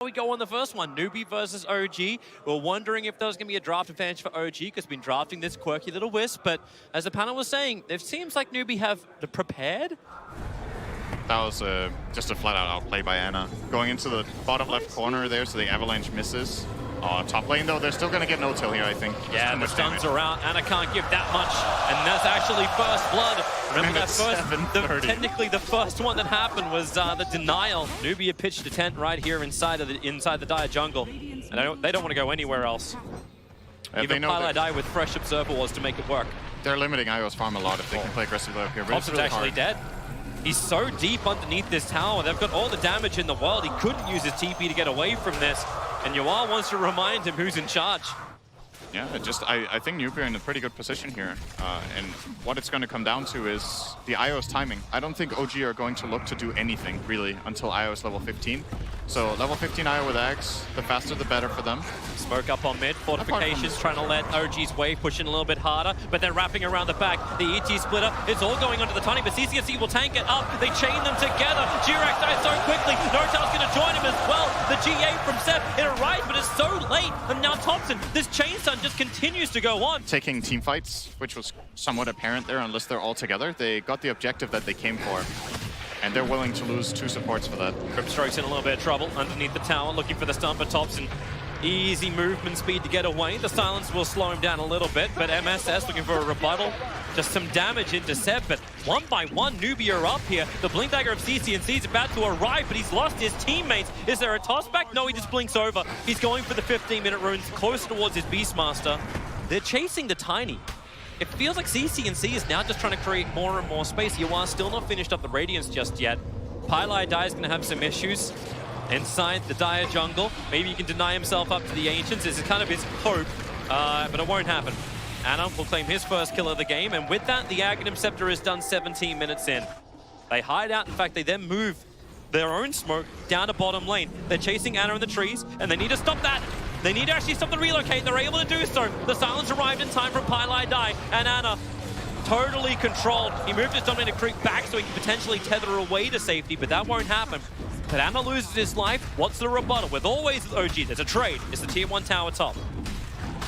we go on the first one. NEWBEE versus OG. We're wondering if there was going to be a draft advantage for OG because we've been drafting this quirky little wisp. But as the panel was saying, it seems like NEWBEE have the prepared. That was just a flat-out outplay by Ana. Going into the bottom left corner there, so the Avalanche misses. Top lane, though, they're still going to get no-till here, I think. Yeah, the stuns are out. Ana can't give that much, and that's actually first blood. Remember that technically the first one that happened was the denial. NEWBEE had pitched a tent right here inside the Dire jungle, and they don't want to go anywhere else. Even TI9 with fresh observer was to make it work. They're limiting Io's farm a lot if they can play aggressively up here. Thompson's actually dead. He's so deep underneath this tower. They've got all the damage in the world. He couldn't use his TP to get away from this. And Yoa wants to remind him who's in charge. Yeah, I think NEWBEE are in a pretty good position here. And what it's going to come down to is the IO's timing. I don't think OG are going to look to do anything, really, until IO is level 15. So level 15 IO with Ags, the faster the better for them. Smoke up on mid, fortifications trying to let OG's wave push in a little bit harder, but they're wrapping around the back. The ET splitter, it's all going onto the Tiny, but CCNC will tank it up. They chain them together. Jirax dies so quickly. Notal's going to join him as well. The GA from Seth, it arrives, but it's so late. And now Thompson, this chain stun just continues to go on. Taking team fights, which was somewhat apparent there, unless they're all together. They got the objective that they came for. And they're willing to lose 2 supports for that. Gripstroke's in a little bit of trouble underneath the tower, looking for the stun, but Thompson, easy movement speed to get away. The silence will slow him down a little bit, but MSS looking for a rebuttal. Just some damage into Seb, but one by one, NEWBEE are up here. The blink dagger of CCNC is about to arrive, but he's lost his teammates. Is there a toss back? No, he just blinks over. He's going for the 15-minute runes, close towards his Beastmaster. They're chasing the Tiny. It feels like CCNC is now just trying to create more and more space. You are still not finished up the Radiance just yet. Pylai is going to have some issues inside the Dire jungle. Maybe he can deny himself up to the Ancients. This is kind of his hope, but it won't happen. Ana will claim his first kill of the game, and with that, the Aghanim Scepter is done 17 minutes in. They hide out. In fact, they then move their own smoke down to bottom lane. They're chasing Ana in the trees, and they need to stop that. They need to actually stop the relocate. They're able to do so. The silence arrived in time from Pylai, and Ana totally controlled. He moved his dominated creep back so he can potentially tether away to safety, but that won't happen. But Ana loses his life. What's the rebuttal? With always OG, there's a trade. It's the tier 1 tower top.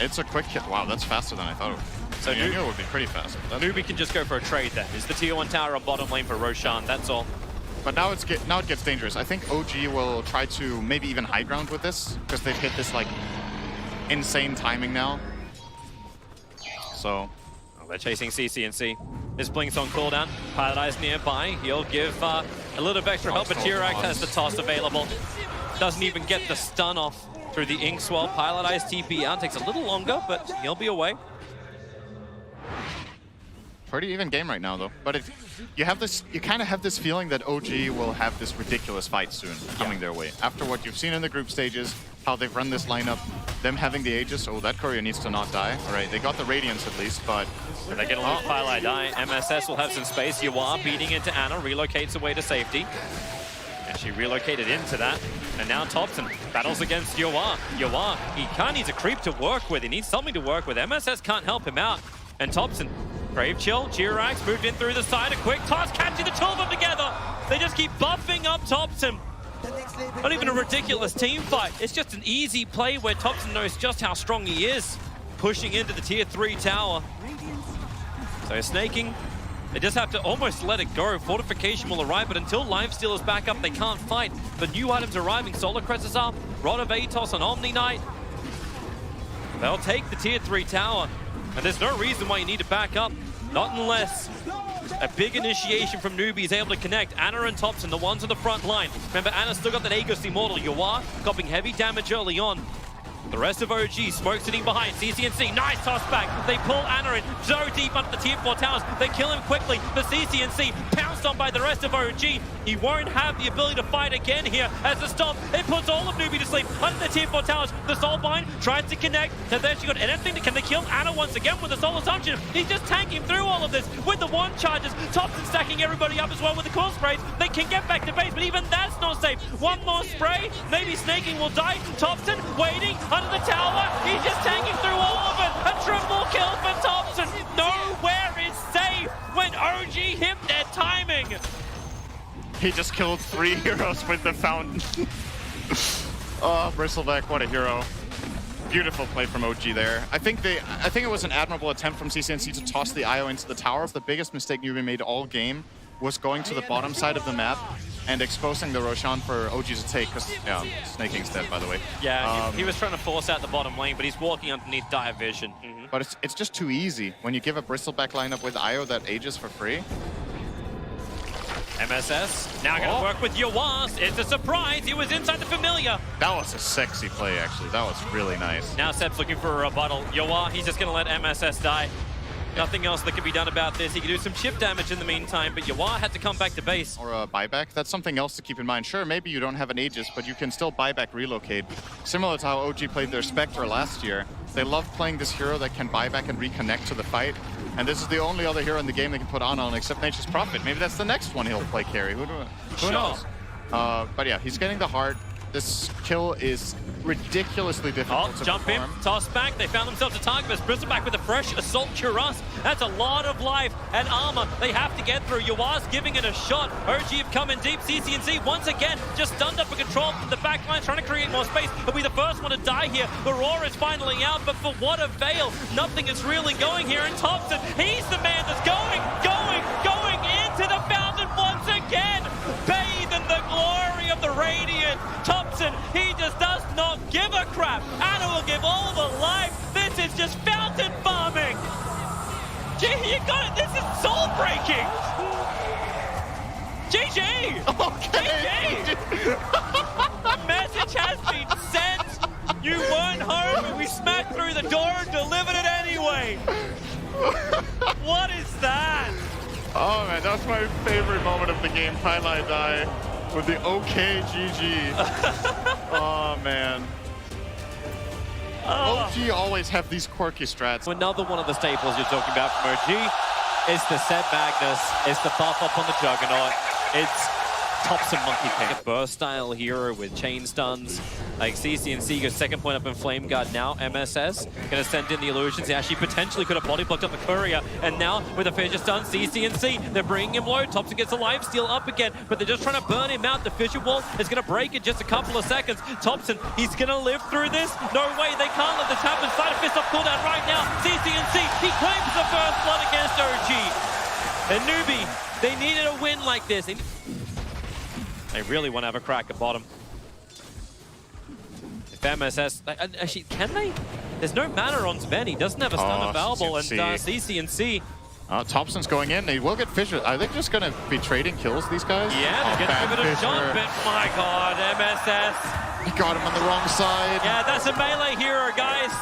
It's a quick hit. Wow, that's faster than I thought it would. So I knew it would be pretty fast. NEWBEE can just go for a trade then. It's the tier 1 tower on bottom lane for Roshan, that's all. But now it gets dangerous. I think OG will try to maybe even high ground with this, because they've hit this like insane timing now. So they're chasing CCNC. His blink's on cooldown. Pylai's nearby. He'll give a little bit of extra help, but Jirax has the toss available. Doesn't even get the stun off through the ink swell. Pylai's TP out. Takes a little longer, but he'll be away. Pretty even game right now, though. But you kind of have this feeling that OG will have this ridiculous fight soon coming their way. After what you've seen in the group stages, how they've run this lineup, them having the Aegis. Oh, that courier needs to not die. All right, they got the Radiance at least, but they get along with Pylai. MSS will have some space. Yoa beating into Ana, relocates away to safety. And she relocated into that. And now Thompson battles against Yoa. Yoa, he needs a creep to work with. He needs something to work with. MSS can't help him out. And Thompson, Brave Chill, Jirax moved in through the side. A quick toss, catching the two of them together. They just keep buffing up Thompson. Not even a ridiculous team fight. It's just an easy play where Thompson knows just how strong he is. Pushing into the tier 3 tower. So snaking. They just have to almost let it go. Fortification will arrive, but until Lifesteal is back up, they can't fight. The new items arriving. Solar Crest is up. Rod of Atos on Omni Knight. They'll take the tier 3 tower. And there's no reason why you need to back up. Not unless a big initiation from NEWBEE is able to connect. Ana and Thompson, the ones on the front line. Remember, Ana still got that Aegis Immortal. Yoa copying heavy damage early on. The rest of OG, Smoke sitting behind, CCNC, nice toss back. They pull Ana in so deep under the tier 4 towers. They kill him quickly. The CCNC pounced on by the rest of OG. He won't have the ability to fight again here as the stop. It puts all of NEWBEE to sleep under the tier 4 towers. The Soulbind tries to connect. Have they actually got anything? Can they kill Ana once again with the Soul Assumption? He's just tanking through all of this with the one charges. Thompson stacking everybody up as well with the cool sprays. They can get back to base, but even that's not safe. One more spray, maybe Snaking will die. Thompson waiting under the tower. He's just tanking through all of it. A triple kill for Thompson. Nowhere is safe when OG hit their timing. He just killed 3 heroes with the fountain. Oh, Bristleback, what a hero. Beautiful play from OG there. I think it was an admirable attempt from CCNC to toss the IO into the tower. The biggest mistake NEWBEE made all game was going to the bottom side of the map and exposing the Roshan for OG to take, because, yeah, Snaking's dead, by the way. Yeah, he was trying to force out the bottom lane, but he's walking underneath dire vision. But it's just too easy when you give a Bristleback lineup with IO that ages for free. MSS now going to work with Yawaz. It's a surprise. He was inside the familiar. That was a sexy play, actually. That was really nice. Now Seb's looking for a rebuttal. Yawaz, he's just going to let MSS die. Nothing else that can be done about this. He can do some chip damage in the meantime, but Yawaz had to come back to base. Or a buyback. That's something else to keep in mind. Sure, maybe you don't have an Aegis, but you can still buyback relocate. Similar to how OG played their Spectre last year. They love playing this hero that can buyback and reconnect to the fight. And this is the only other hero in the game they can put on except Nature's Prophet. Maybe that's the next one he'll play carry. Who knows? But yeah, he's getting the heart. This kill is ridiculously difficult to jump perform. in, toss back. They found themselves a target, but Bristleback with a fresh Assault Cuirass. That's a lot of life and armor they have to get through. Yawaz giving it a shot. OG have come in deep. CCNC once again just stunned up for control from the back line, trying to create more space. He'll be the first one to die here. The roar is finally out, but for what avail? Nothing is really going here. And Thompson, he's the man that's going into the fountain once again. Bathe in the glory of the Radiant. Thompson, he just does not give a crap. Anna will give all the life. This is just fountain farming. Gee, you got it. This is soul breaking. GG. Okay. GG. The message has been sent. You weren't home, but we smacked through the door and delivered it anyway. What is that? Oh man, that's my favorite moment of the game. Highlight die with the OK GG. Oh man. OG always have these quirky strats. Another one of the staples you're talking about from OG is the Seb Magnus, it's the buff up on the Juggernaut, it's Thompson Monkey King. A burst style hero with chain stuns. Like CCNC goes second point up in Flame Guard now. MSS gonna send in the illusions. He actually potentially could have body blocked up the courier. And now with a fissure stun, CCNC, they're bringing him low. Thompson gets a life steal up again, but they're just trying to burn him out. The fissure wall is gonna break in just a couple of seconds. Thompson, he's gonna live through this. No way, they can't let this happen. Side of fist up cooldown right now. CCNC, he claims the first blood against OG. And NEWBEE, they needed a win like this. They really want to have a crack at bottom. If MSS... Actually, can they? There's no mana on Sven. He doesn't have a stun available. CCNC. And CCNC... Thompson's going in. They will get Fissure. Are they just going to be trading kills, these guys? Yeah, they're going to give it a jump. And my god, MSS. He got him on the wrong side. Yeah, that's a melee hero, guys.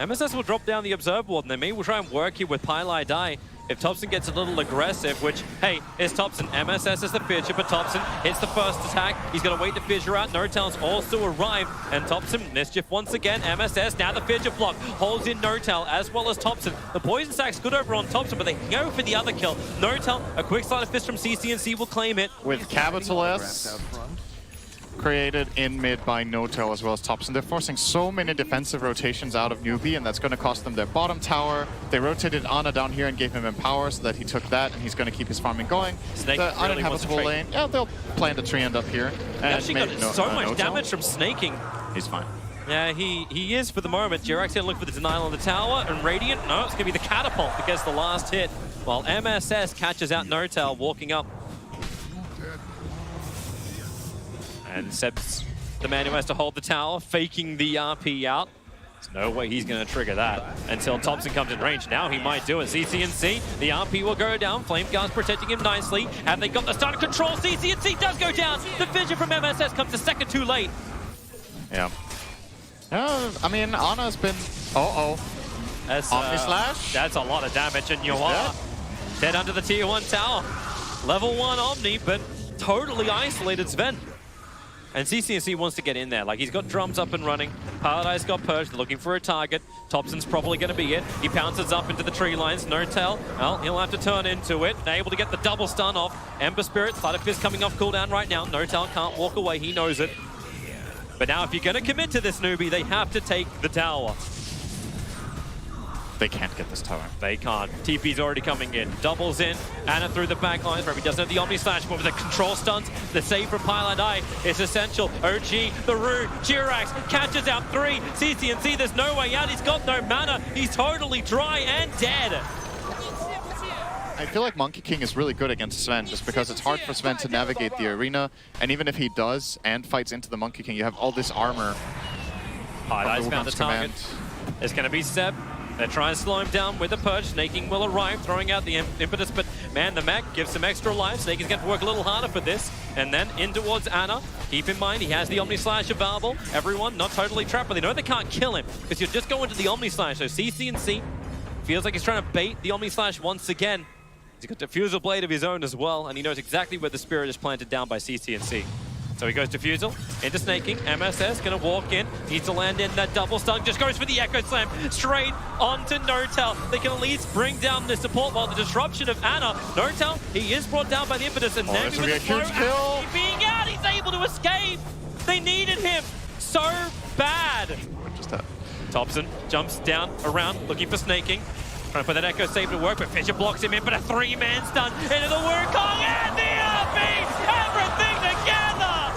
MSS will drop down the Observe Ward, and they may try and work here with Pylai Die. If Thompson gets a little aggressive, which, hey, is Thompson. MSS is the fissure, but Thompson hits the first attack. He's going to wait the fissure out. No-Tail's also arrived, and Thompson mischief once again. MSS, now the fissure block, holds in No-Tail as well as Thompson. The poison stack's good over on Thompson, but they go for the other kill. No-Tail, a quick sleight of fist from CCNC will claim it. With capital S created in mid by No-Tail as well as Thompson. They're forcing so many defensive rotations out of NEWBEE, and that's going to cost them their bottom tower. They rotated Ana down here and gave him Empower so that he took that, and he's going to keep his farming going. Snake the really uninhabitable lane, yeah, they'll plant a tree end up here. And actually got so much damage from snaking. He's fine. Yeah, he is for the moment. Jirax's going to look for the denial on the tower, and Radiant, no, it's going to be the catapult that gets the last hit, while MSS catches out No-Tail walking up. And Seb's the man who has to hold the tower, faking the RP out. There's no way he's going to trigger that until Thompson comes in range. Now he might do it. CCNC, the RP will go down. Flame Guard's protecting him nicely. Have they got the start of control? CCNC does go down. The vision from MSS comes a second too late. Yeah. I mean, Ana's been... That's, Omni Slash? That's a lot of damage, and Yawar dead under the tier 1 tower. Level 1 Omni, but totally isolated Sven. And CCNC wants to get in there. Like, he's got drums up and running. Paradise got purged. They're looking for a target. Thompson's probably going to be it. He pounces up into the tree lines. No-Tail, well, he'll have to turn into it. Able to get the double stun off. Ember Spirit, Sleight of Fist coming off cooldown right now. No-Tail can't walk away. He knows it. But now if you're going to commit to this NEWBEE, they have to take the tower. They can't get this tower. They can't. TP's already coming in. Doubles in. Anna through the back lines. He doesn't have the Omni Slash, but with the control stunts, the save from Pylon is essential. OG, the Rune, Jirax catches out 3. CeeM, there's no way out. He's got no mana. He's totally dry and dead. I feel like Monkey King is really good against Sven, just because it's hard for Sven to navigate the arena, and even if he does and fights into the Monkey King, you have all this armor. Pylon's found the target. It's going to be Seb. They're trying to slow him down with the Purge. Snaking will arrive, throwing out the impetus, but man, the mech gives some extra life. Snake is going to work a little harder for this. And then in towards Anna. Keep in mind, he has the Omni Slash available. Everyone not totally trapped, but they know they can't kill him, because you're just going to the Omni Slash. So CeeM feels like he's trying to bait the Omni Slash once again. He's got Diffusal Blade of his own as well, and he knows exactly where the Spirit is planted down by CeeM. So he goes Diffusal into Snaking. MSS gonna walk in, needs to land in that double stun, just goes for the Echo Slam straight onto N0tail. They can at least bring down the support while the disruption of Anna. N0tail, he is brought down by the impetus, and this will be a huge kill. Being out, he's able to escape. They needed him so bad. Thompson jumps down around, looking for Snaking. Trying to put that Echo Save to work, but Fisher blocks him in, but a 3-man stun into the Wukong and the RP! Everything together!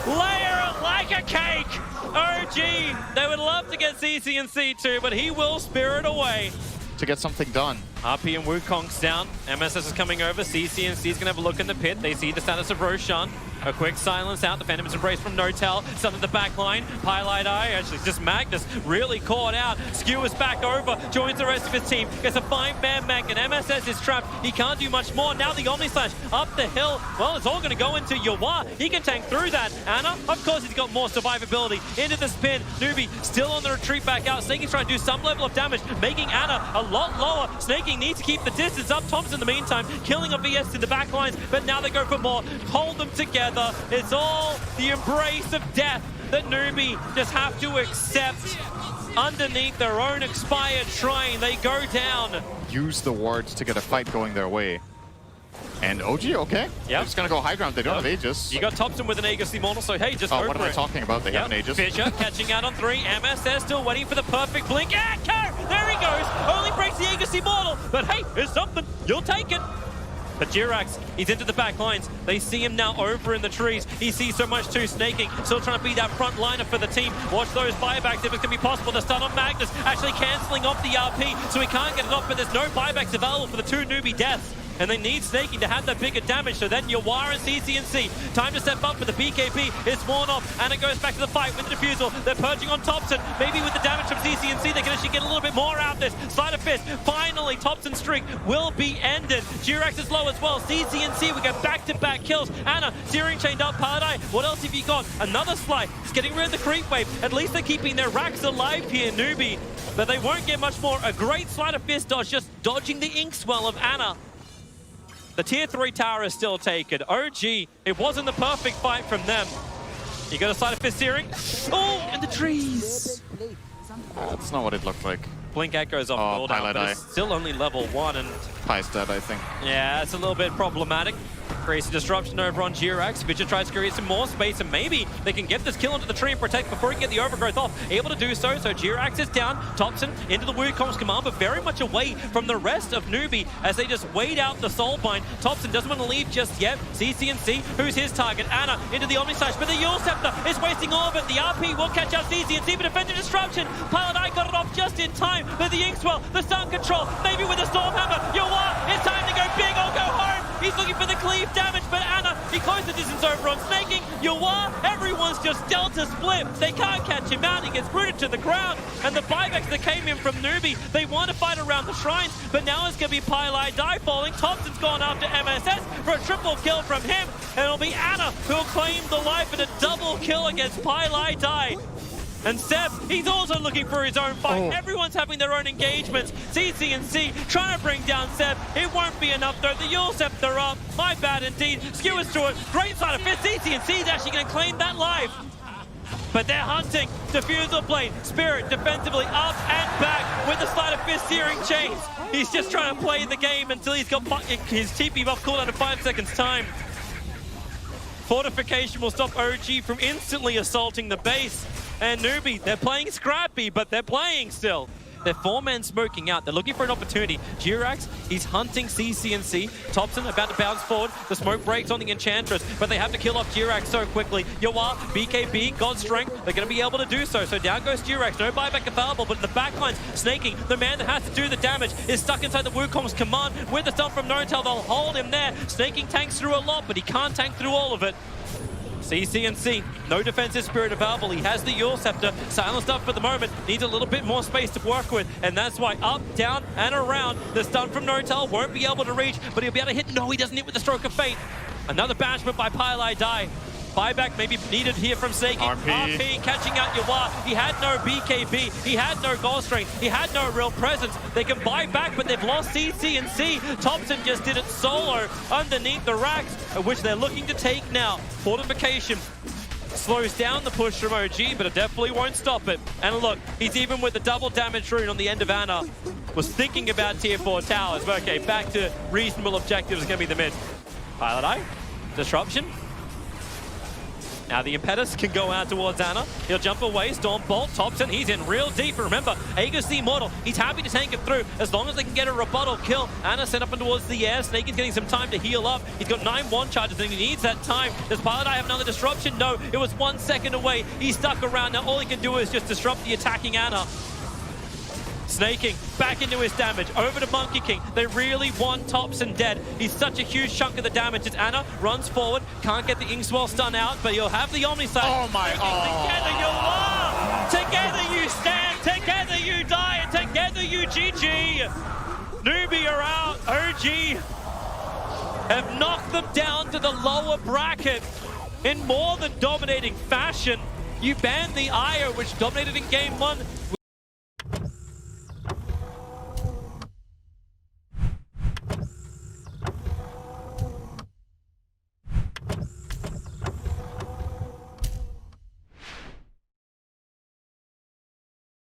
Layer it like a cake! OG, they would love to get CeeM too, but he will spirit away. To get something done. RP and Wukong's down. MSS is coming over. CeeM is going to have a look in the pit. They see the status of Roshan. A quick silence out. The Phantom's embrace from N0tail. Some of the back line. Highlight Eye. Actually, just Magnus really caught out. Skewers back over. Joins the rest of his team. Gets a 5-man mech. And MSS is trapped. He can't do much more. Now the Omni Slash up the hill. Well, it's all going to go into Yawar. He can tank through that. Anna, of course, he's got more survivability. Into the spin. NEWBEE still on the retreat back out. Snaking trying to do some level of damage. Making Anna a lot lower. Snaking needs to keep the distance up. Thompson, in the meantime, killing a VS in the back lines. But now they go for more. Hold them together. It's all the embrace of death that NEWBEE just have to accept. Underneath their own expired shrine, they go down. Use the wards to get a fight going their way. And OG, okay. Yep. They're just going to go high ground. They don't have Aegis. You got Thompson with an Aegis Immortal, so hey, just go for what am I talking about? They have an Aegis. Fisher catching out on 3. MSS still waiting for the perfect blink. Echo! There he goes. Only breaks the Aegis Immortal. But hey, it's something. You'll take it. But Jirax, he's into the back lines. They see him now over in the trees. He sees so much too. Snaking, still trying to be that front liner for the team. Watch those buybacks if it's going to be possible. The stun on Magnus, actually cancelling off the RP, so he can't get it off, but there's no buybacks available for the 2 NEWBEE deaths. And they need Snaking to have that bigger damage, so then Yawar and CeeM. Time to step up for the BKB. It's worn off, and it goes back to the fight with the Diffusal. They're purging on Thompson. Maybe with the damage from CeeM, they can actually get a little bit more out of this. Sleight of Fist. Finally, Thompson's streak will be ended. Jirax is low as well. CeeM, we get back-to-back kills. Anna, steering chained up, Paradise. What else have you got? Another slide. It's getting rid of the creep wave. At least they're keeping their racks alive here, NEWBEE. But they won't get much more. A great Sleight of Fist dodge, just dodging the ink swell of Anna. The tier 3 tower is still taken. OG, it wasn't the perfect fight from them. You got a Sleight of Fist steering. Oh, and the trees. That's not what it looked like. Blink Echoes off build out, but it's still only level 1, and Pie's dead, I think. Yeah, it's a little bit problematic. Creates a disruption over on Jirax. Vidya tries to create some more space, and maybe they can get this kill into the tree and protect before he can get the overgrowth off. Able to do so, so Jirax is down. Thompson into the Wukong's command, but very much away from the rest of NEWBEE as they just wait out the Soulbind. Thompson doesn't want to leave just yet. CeeM, who's his target? Anna into the Omni Slash, but the Yule Scepter is wasting all of it. The RP will catch out CeeM, but defender disruption. Paladai got it off just in time, but the Inkswell, the stun control, maybe with a Stormhammer. Yawar, it's time to go big or go home. He's looking for the cleave damage, but Anna, he closed the distance over on Snaking. Yawar, everyone's just Delta split. They can't catch him out. He gets rooted to the ground. And the buybacks that came in from NEWBEE, they want to fight around the shrines, but now it's going to be Pylai Die falling. Thompson's gone after MSS for a triple kill from him, and it'll be Anna who'll claim the life in a double kill against Pylai Die. And Seb, he's also looking for his own fight. Everyone's having their own engagements. CeeM trying to bring down Seb. It won't be enough though. The Yule Scepter up. My bad indeed. Skewers to it. Great Sleight of Fist. CeeM is actually going to claim that life. But they're hunting. Diffusal Blade. Spirit defensively up and back with the Sleight of Fist searing chains. He's just trying to play the game until he's got his TP buff cooldown in 5 seconds time. Fortification will stop OG from instantly assaulting the base. And NEWBEE, they're playing scrappy, but they're playing still. They're 4-man smoking out. They're looking for an opportunity. Jirax, he's hunting CCNC. Thompson about to bounce forward. The smoke breaks on the Enchantress, but they have to kill off Jirax so quickly. Yawar, BKB, God's Strength, they're going to be able to do so. So down goes Jirax. No buyback available, but in the backlines, Snaking, the man that has to do the damage, is stuck inside the Wukong's command. With the stun from Notel, they'll hold him there. Snaking tanks through a lot, but he can't tank through all of it. CCNC, no defensive spirit available. He has the Yule Scepter, silenced up for the moment, needs a little bit more space to work with, and that's why up, down, and around. The stun from Notel won't be able to reach, but he'll be able to hit. No, he doesn't hit with the Stroke of Fate. Another banishment by Pylai Die. Buyback maybe needed here from Segi. RP catching out Yawar. He had no BKB. He had no goal strength. He had no real presence. They can buy back, but they've lost CCNC. Thompson just did it solo underneath the racks, which they're looking to take now. Fortification slows down the push from OG, but it definitely won't stop it. And look, he's even with the double damage rune on the end of Ana. Was thinking about tier 4 towers, but okay, back to reasonable objectives is going to be the mid. Pilot Eye, disruption. Now the Impetus can go out towards Ana. He'll jump away, Storm Bolt, Thompson, he's in real deep. Remember, Aegis the Immortal, he's happy to tank it through as long as they can get a rebuttal kill. Ana sent up and towards the air. Snake is getting some time to heal up. He's got 9 1 charges and he needs that time. Does Pilot Eye have another disruption? No, it was 1 second away. He's stuck around. Now all he can do is just disrupt the attacking Ana. Snaking back into his damage, over to Monkey King. They really want Thompson dead. He's such a huge chunk of the damage as Ana runs forward, can't get the Inkswell stun out, but he'll have the Omniside. Oh my, Together you are! Together you stand, together you die, and together you GG! NEWBEE are out, OG have knocked them down to the lower bracket in more than dominating fashion. You banned the IO, which dominated in game 1.